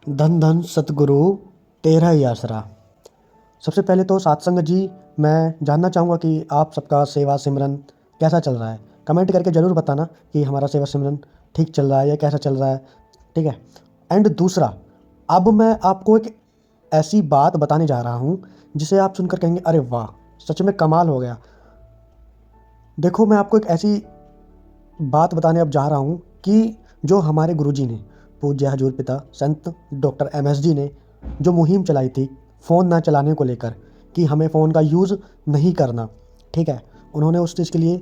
धन धन सतगुरु तेरा ही आसरा। सबसे पहले तो सत्संग जी, मैं जानना चाहूँगा कि आप सबका सेवा सिमरन कैसा चल रहा है। कमेंट करके ज़रूर बताना कि हमारा सेवा सिमरन ठीक चल रहा है या कैसा चल रहा है। ठीक है। एंड दूसरा, अब मैं आपको एक ऐसी बात बताने जा रहा हूँ जिसे आप सुनकर कहेंगे अरे वाह, सच में कमाल हो गया। देखो, मैं आपको एक ऐसी बात बताने अब जा रहा हूँ कि जो हमारे गुरुजी ने, पूज्य हजूर पिता संत डॉक्टर एमएस जी ने जो मुहिम चलाई थी फ़ोन ना चलाने को लेकर, कि हमें फ़ोन का यूज़ नहीं करना। ठीक है। उन्होंने उस चीज़ के लिए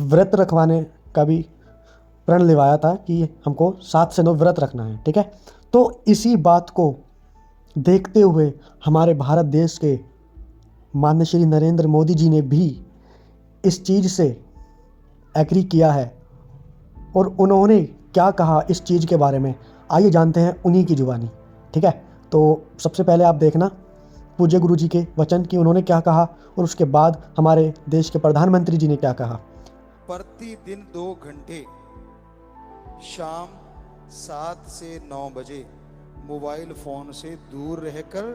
व्रत रखवाने का भी प्रण लिवाया था कि हमको 7 से 9 व्रत रखना है। ठीक है। तो इसी बात को देखते हुए हमारे भारत देश के माननीय श्री नरेंद्र मोदी जी ने भी इस चीज़ से एग्री किया है। और उन्होंने क्या कहा इस चीज़ के बारे में, आइए जानते हैं उन्हीं की जुबानी। ठीक है। तो सबसे पहले आप देखना पूज्य गुरु जी के वचन कि उन्होंने क्या कहा, और उसके बाद हमारे देश के प्रधानमंत्री जी ने क्या कहा। प्रतिदिन 2 घंटे शाम 7 से 9 बजे मोबाइल फोन से दूर रहकर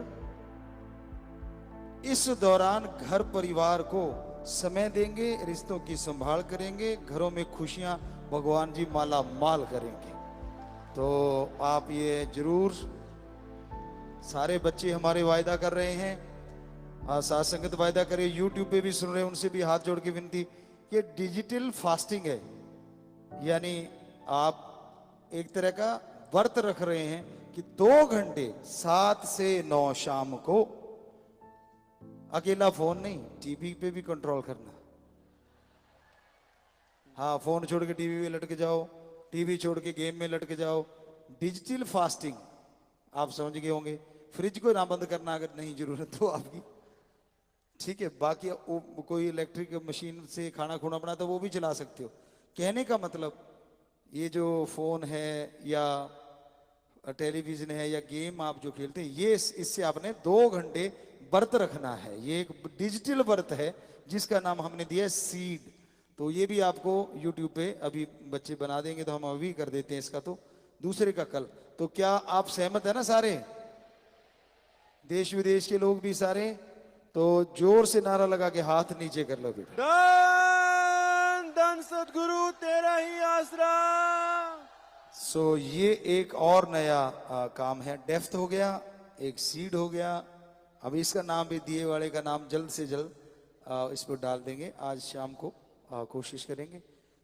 इस दौरान घर परिवार को समय देंगे, रिश्तों की संभाल करेंगे, घरों में खुशियां भगवान जी माला माल करेंगे। तो आप ये जरूर, सारे बच्चे हमारे वायदा कर रहे हैं, साथ संगत वायदा करे, यूट्यूब पे भी सुन रहे हैं, उनसे भी हाथ जोड़ के विनती, ये डिजिटल फास्टिंग है, यानी आप एक तरह का व्रत रख रहे हैं कि 2 घंटे 7 से 9 शाम को अकेला फोन नहीं, टीवी पे भी कंट्रोल करना। हाँ, फोन छोड़ के टीवी में लटक जाओ, टीवी छोड़ के गेम में लटक जाओ। डिजिटल फास्टिंग आप समझ गए होंगे। फ्रिज को ना बंद करना अगर नहीं जरूरत हो आपकी, ठीक है। बाकी कोई इलेक्ट्रिक मशीन से खाना खुना बनाता वो भी चला सकते हो। कहने का मतलब, ये जो फोन है या टेलीविजन है या गेम आप जो खेलते हैं, ये इससे आपने 2 घंटे व्रत रखना है। ये एक डिजिटल व्रत है जिसका नाम हमने दिया है सीड। तो ये भी आपको यूट्यूब पे अभी बच्चे बना देंगे, तो हम अभी कर देते हैं इसका, तो दूसरे का कल। तो क्या आप सहमत है ना सारे, देश विदेश के लोग भी सारे? तो जोर से नारा लगा के हाथ नीचे कर लो बेटा। धन धन सतगुरु तेरा ही आसरा। ये एक और नया काम है। डेफ्थ हो गया, एक सीड हो गया। अब इसका नाम भी, दिए वाले का नाम जल्द से जल्द इस पर डाल देंगे, आज शाम को कोशिश करेंगे।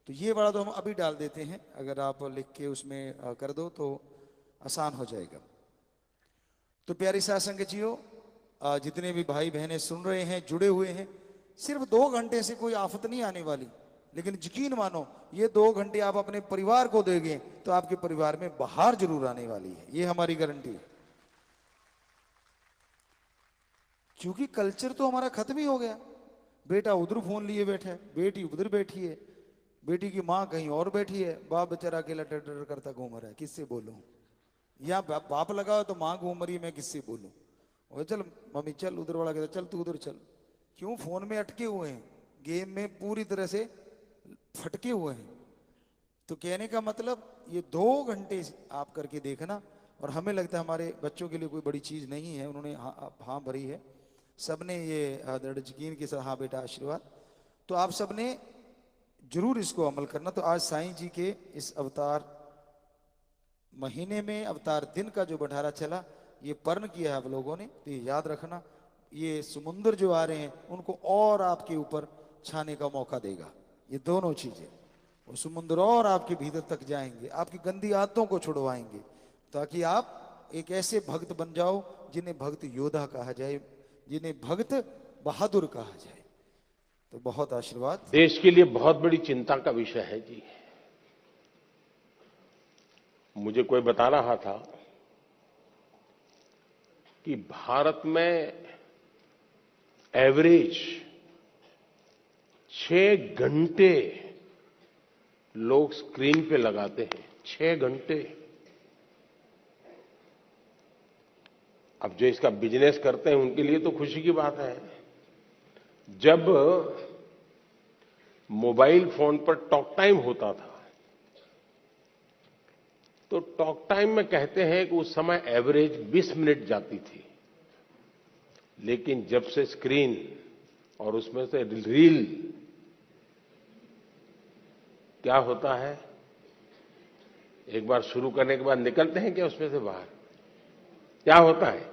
तो ये वाला तो हम अभी डाल देते हैं, अगर आप लिख के उसमें कर दो तो आसान हो जाएगा। तो प्यारी साथ संगत जियो, जितने भी भाई बहनें सुन रहे हैं, जुड़े हुए हैं, सिर्फ 2 घंटे से कोई आफत नहीं आने वाली। लेकिन यकीन मानो, ये 2 घंटे आप अपने परिवार को देंगे तो आपके परिवार में बाहर जरूर आने वाली है, ये हमारी गारंटी है। क्योंकि कल्चर तो हमारा खत्म ही हो गया। बेटा उधर फोन लिए बैठा है, बेटी उधर बैठी है, बेटी की माँ कहीं और बैठी है, बाप बेचारा अकेला टर करता घूम रहा है, किससे बोलूं? या बाप लगा तो माँ घूम रही है, मैं किससे बोलूं? और चल मम्मी चल, उधर वाला कहता चल तू उधर चल। क्यों? फोन में अटके हुए हैं, गेम में पूरी तरह से फटके हुए हैं। तो कहने का मतलब, ये 2 घंटे आप करके देखना, और हमें लगता है हमारे बच्चों के लिए कोई बड़ी चीज नहीं है। उन्होंने हाँ भरी है, सबने ये दृढ़ यकीन के साथ, हाँ बेटा आशीर्वाद। तो आप सबने जरूर इसको अमल करना। तो आज साईं जी के इस अवतार महीने में, अवतार दिन का जो बंधारा चला, ये पर्ण किया है आप लोगों ने, तो ये याद रखना। ये समुद्र जो आ रहे हैं उनको और आपके ऊपर छाने का मौका देगा, ये दोनों चीजें। वो समुद्र और आपके भीतर तक जाएंगे, आपकी गंदी आदतों को छुड़वाएंगे, ताकि आप एक ऐसे भक्त बन जाओ जिन्हें भक्त योद्धा कहा जाए, जिन्हें भक्त बहादुर कहा जाए। तो बहुत आशीर्वाद। देश के लिए बहुत बड़ी चिंता का विषय है जी। मुझे कोई बता रहा था कि भारत में एवरेज 6 घंटे लोग स्क्रीन पे लगाते हैं, 6 घंटे। अब जो इसका बिजनेस करते हैं उनके लिए तो खुशी की बात है। जब मोबाइल फोन पर टॉक टाइम होता था तो टॉक टाइम में कहते हैं कि उस समय एवरेज 20 मिनट जाती थी, लेकिन जब से स्क्रीन और उसमें से रील, क्या होता है, एक बार शुरू करने के बाद निकलते हैं क्या उसमें से बाहर? क्या होता है?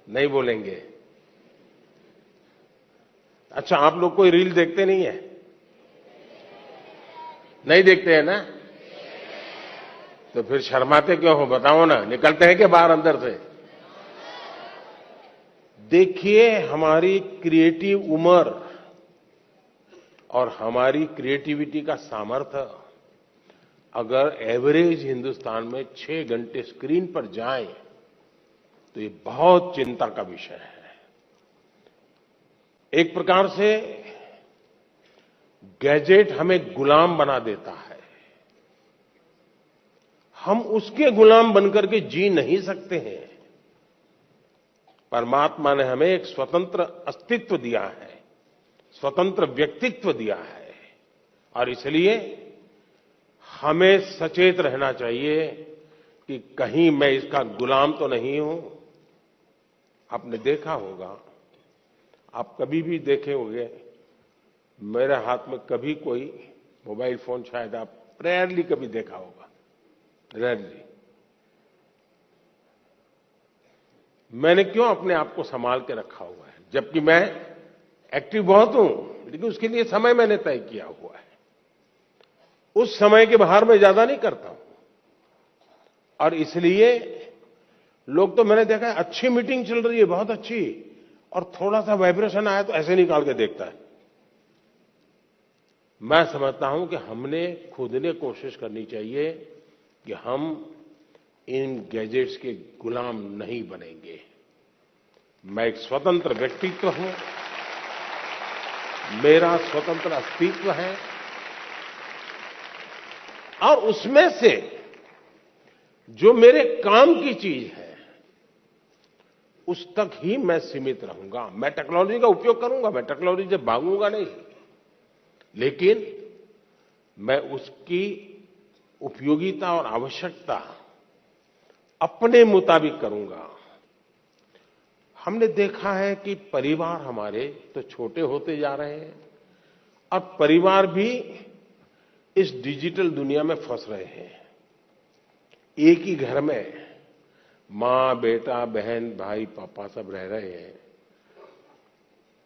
नहीं बोलेंगे। अच्छा, आप लोग कोई रील देखते नहीं है? नहीं देखते हैं ना? तो फिर शर्माते क्यों हो, बताओ ना, निकलते हैं क्या बाहर अंदर से? देखिए, हमारी क्रिएटिव उम्र और हमारी क्रिएटिविटी का सामर्थ्य अगर एवरेज हिंदुस्तान में 6 घंटे स्क्रीन पर जाए तो ये बहुत चिंता का विषय है। एक प्रकार से गैजेट हमें गुलाम बना देता है। हम उसके गुलाम बनकर के जी नहीं सकते हैं। परमात्मा ने हमें एक स्वतंत्र अस्तित्व दिया है, स्वतंत्र व्यक्तित्व दिया है, और इसलिए हमें सचेत रहना चाहिए कि कहीं मैं इसका गुलाम तो नहीं हूं। आपने देखा होगा, आप कभी भी देखे होंगे, मेरे हाथ में कभी कोई मोबाइल फोन शायद आप रेयरली कभी देखा होगा, रेयरली। मैंने क्यों अपने आप को संभाल के रखा हुआ है, जबकि मैं एक्टिव बहुत हूं, लेकिन उसके लिए समय मैंने तय किया हुआ है। उस समय के बाहर मैं ज्यादा नहीं करता हूं, और इसलिए लोग, तो मैंने देखा है, अच्छी मीटिंग चल रही है, बहुत अच्छी, और थोड़ा सा वाइब्रेशन आया तो ऐसे निकाल के देखता है। मैं समझता हूं कि हमने खुद ने कोशिश करनी चाहिए कि हम इन गैजेट्स के गुलाम नहीं बनेंगे। मैं एक स्वतंत्र व्यक्तित्व हूं, मेरा स्वतंत्र अस्तित्व है, और उसमें से जो मेरे काम की चीज है उस तक ही मैं सीमित रहूंगा। मैं टेक्नोलॉजी का उपयोग करूंगा, मैं टेक्नोलॉजी से भागूंगा नहीं, लेकिन मैं उसकी उपयोगिता और आवश्यकता अपने मुताबिक करूंगा। हमने देखा है कि परिवार हमारे तो छोटे होते जा रहे हैं, और परिवार भी इस डिजिटल दुनिया में फंस रहे हैं। एक ही घर में मां, बेटा, बहन, भाई, पापा सब रह रहे हैं,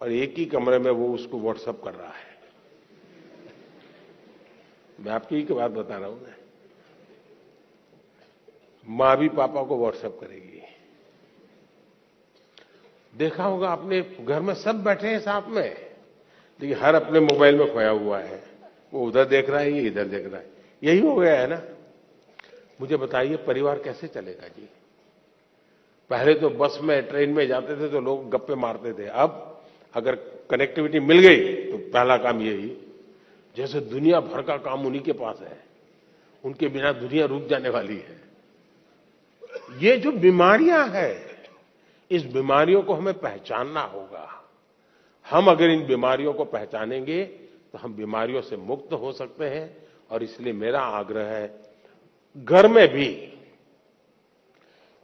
और एक ही कमरे में वो उसको व्हाट्सएप कर रहा है। मैं आपकी ही बात बता रहा हूं ना। मां भी पापा को व्हाट्सएप करेगी। देखा होगा आपने, घर में सब बैठे हैं साथ में, लेकिन हर अपने मोबाइल में खोया हुआ है। वो उधर देख रहा है, ये इधर देख रहा है। यही हो गया है ना। मुझे बताइए, परिवार कैसे चलेगा जी? पहले तो बस में, ट्रेन में जाते थे तो लोग गप्पे मारते थे। अब अगर कनेक्टिविटी मिल गई तो पहला काम यही, जैसे दुनिया भर का काम उन्हीं के पास है, उनके बिना दुनिया रुक जाने वाली है। ये जो बीमारियां हैं, इस बीमारियों को हमें पहचानना होगा। हम अगर इन बीमारियों को पहचानेंगे तो हम बीमारियों से मुक्त हो सकते हैं। और इसलिए मेरा आग्रह है, घर में भी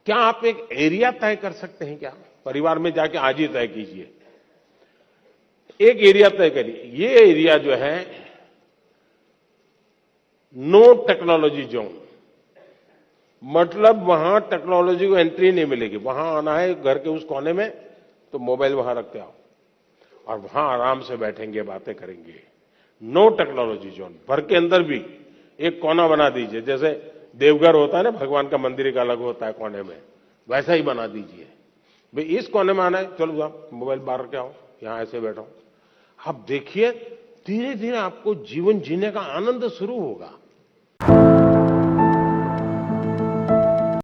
क्या आप एक एरिया तय कर सकते हैं क्या? परिवार में जाके आज ही तय कीजिए, एक एरिया तय करिए। ये एरिया जो है, नो टेक्नोलॉजी जोन, मतलब वहां टेक्नोलॉजी को एंट्री नहीं मिलेगी। वहां आना है घर के उस कोने में, तो मोबाइल वहां रख के आओ, और वहां आराम से बैठेंगे, बातें करेंगे। No technology zone. घर के अंदर भी एक कोना बना दीजिए, जैसे देवघर होता है ना, भगवान का मंदिर एक अलग होता है कोने में, वैसा ही बना दीजिए। भाई इस कोने में आना है, चलो जाओ, मोबाइल बाहर रख के आओ, यहां ऐसे बैठो। आप देखिए, धीरे धीरे आपको जीवन जीने का आनंद शुरू होगा।